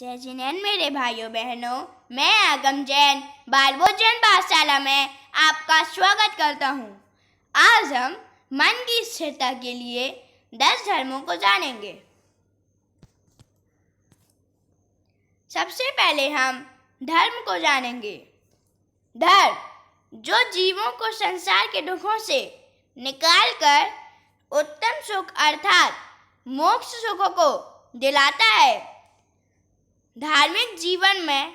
जय जिनेन मेरे भाइयों बहनों, मैं आगम जैन बाल भोजन पाठशाला में आपका स्वागत करता हूँ। आज हम मन की स्थिरता के लिए 10 धर्मों को जानेंगे। सबसे पहले हम धर्म को जानेंगे। धर्म जो जीवों को संसार के दुखों से निकालकर उत्तम सुख अर्थात मोक्ष सुखों को दिलाता है, धार्मिक जीवन में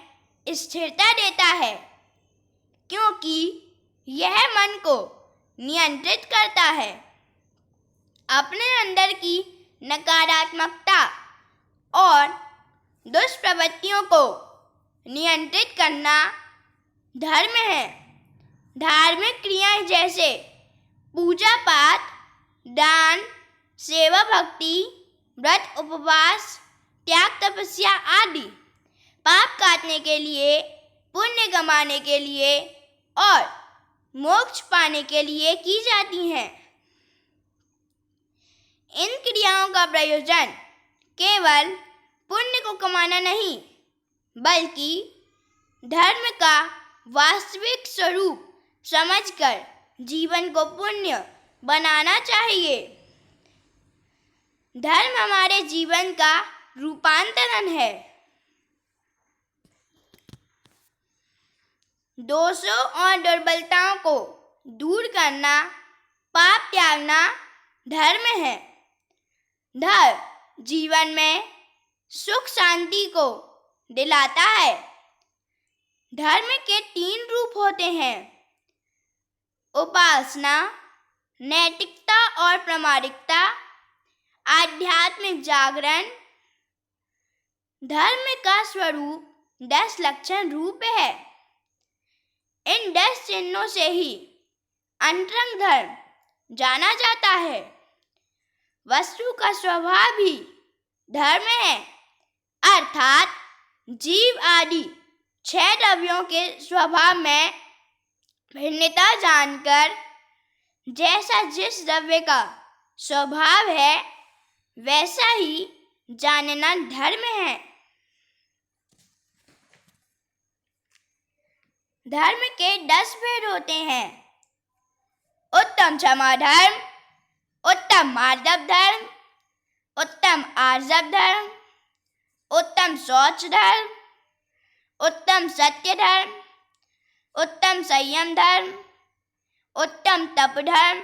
स्थिरता देता है, क्योंकि यह मन को नियंत्रित करता है। अपने अंदर की नकारात्मकता और दुष्प्रवृत्तियों को नियंत्रित करना धर्म है। धार्मिक क्रियाएं जैसे पूजा पाठ, दान, सेवा भक्ति, व्रत उपवास, त्याग तपस्या आदि पाप काटने के लिए, पुण्य कमाने के लिए और मोक्ष पाने के लिए की जाती हैं। इन क्रियाओं का प्रयोजन केवल पुण्य को कमाना नहीं, बल्कि धर्म का वास्तविक स्वरूप समझकर जीवन को पुण्य बनाना चाहिए। धर्म हमारे जीवन का रूपांतरण है। दोषों और दुर्बलताओं को दूर करना, पाप त्यागना धर्म है। धर्म जीवन में सुख शांति को दिलाता है। धर्म के 3 रूप होते हैं: उपासना, नैतिकता और प्रामाणिकता, आध्यात्मिक जागरण। धर्म का स्वरूप 10 लक्षण रूप है। इन 10 चिन्हों से ही अंतरंग धर्म जाना जाता है। वस्तु का स्वभाव भी धर्म है, अर्थात जीव आदि 6 द्रव्यों के स्वभाव में भिन्नता जानकर जैसा जिस द्रव्य का स्वभाव है वैसा ही जानना धर्म है। धर्म के 10 भेद होते हैं: उत्तम क्षमा धर्म, उत्तम मार्दव धर्म, उत्तम आर्जव धर्म, उत्तम शौच धर्म, उत्तम सत्य धर्म, उत्तम संयम धर्म, उत्तम तप धर्म,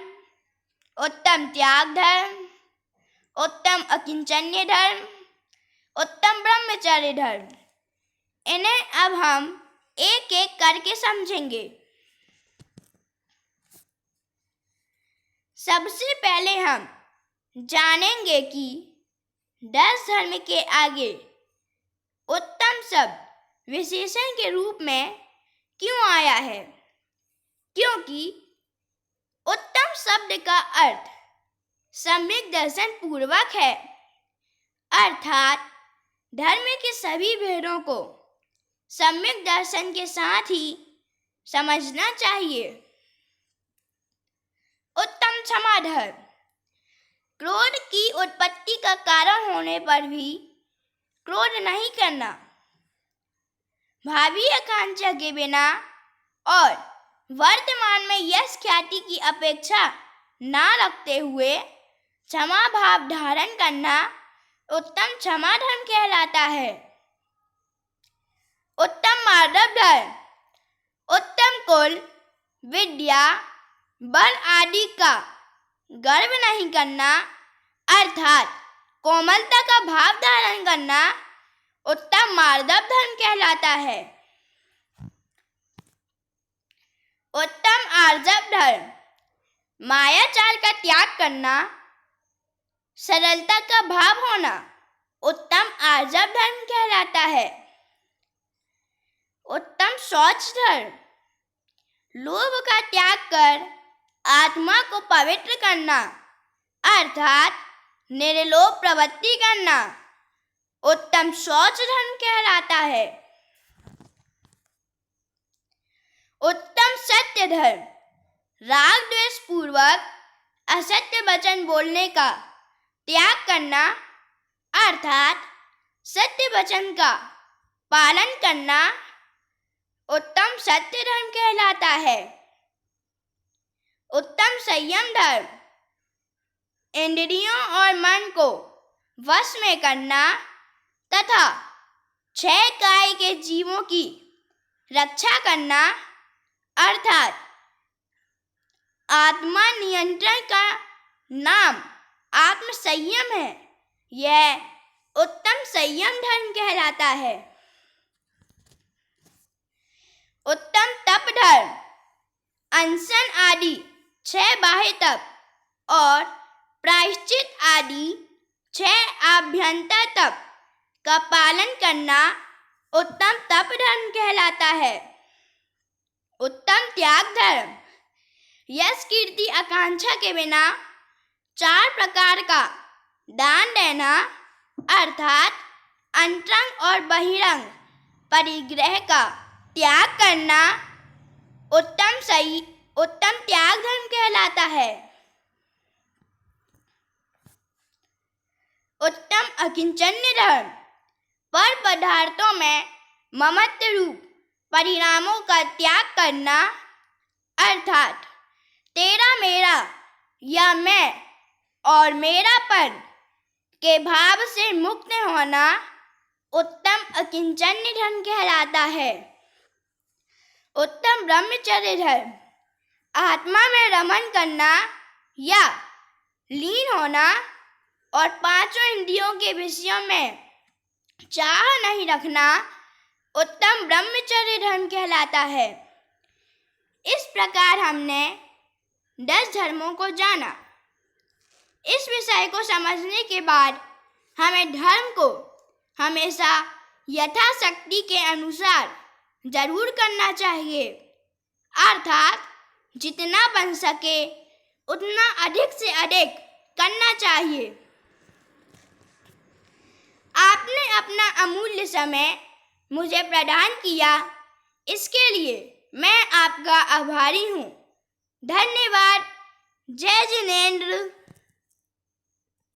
उत्तम त्याग धर्म, उत्तम अकिंचन्य धर्म, उत्तम ब्रह्मचर्य धर्म। इन्हें अब हम एक एक करके समझेंगे। सबसे पहले हम जानेंगे कि 10 धर्म के आगे उत्तम शब्द विशेषण के रूप में क्यों आया है? क्योंकि उत्तम शब्द का अर्थ सम्यक दर्शन पूर्वक है, अर्थात धर्म के सभी भेदों को सम्यक दर्शन के साथ ही समझना चाहिए। उत्तम क्षमा धर्म क्रोध की उत्पत्ति का कारण होने पर भी क्रोध नहीं करना, भावी आकांक्षा के बिना और वर्तमान में यश ख्याति की अपेक्षा ना रखते हुए क्षमा भाव धारण करना उत्तम क्षमा धर्म कहलाता है। उत्तम मार्दव धर्म उत्तम कुल, विद्या, बल आदि का गर्व नहीं करना, अर्थात कोमलता का भाव धारण करना उत्तम मार्दव धर्म कहलाता है। उत्तम आर्जव धर्म मायाचार का त्याग करना, सरलता का भाव होना उत्तम आर्जव धर्म कहलाता है। उत्तम शौच धर्म लोभ का त्याग कर आत्मा को पवित्र करना, अर्थात निर्लोभ प्रवृत्ति करना उत्तम शौच धर्म कहलाता है। उत्तम सत्य धर्म राग द्वेष पूर्वक असत्य वचन बोलने का त्याग करना, अर्थात सत्य वचन का पालन करना उत्तम सत्य धर्म कहलाता है। उत्तम संयम धर्म इंद्रियों और मन को वश में करना तथा 6 काय के जीवों की रक्षा करना अर्थात आत्मा नियंत्रण का नाम आत्म संयम है। यह उत्तम संयम धर्म कहलाता है। उत्तम तप धर्म अनशन आदि 6 बाह्य तप और प्रायश्चित आदि 6 आभ्यंतर तप का पालन करना उत्तम तप धर्म कहलाता है। उत्तम त्याग धर्म यश कीर्ति आकांक्षा के बिना 4 प्रकार का दान देना अर्थात अंतरंग और बहिरंग परिग्रह का त्याग करना उत्तम त्याग धर्म कहलाता है। उत्तम अकिंचन्य धर्म पर पदार्थों में ममत्व रूप परिणामों का त्याग करना अर्थात तेरा मेरा या मैं और मेरापन के भाव से मुक्त होना उत्तम अकिंचन्य धर्म कहलाता है। उत्तम ब्रह्मचर्य धर्म आत्मा में रमण करना या लीन होना और 5 इंद्रियों के विषयों में चाह नहीं रखना उत्तम ब्रह्मचर्य धर्म कहलाता है। इस प्रकार हमने 10 धर्मों को जाना। इस विषय को समझने के बाद हमें धर्म को हमेशा यथाशक्ति के अनुसार जरूर करना चाहिए अर्थात जितना बन सके उतना अधिक से अधिक करना चाहिए। आपने अपना अमूल्य समय मुझे प्रदान किया, इसके लिए मैं आपका आभारी हूँ। धन्यवाद। जय जिनेंद्र।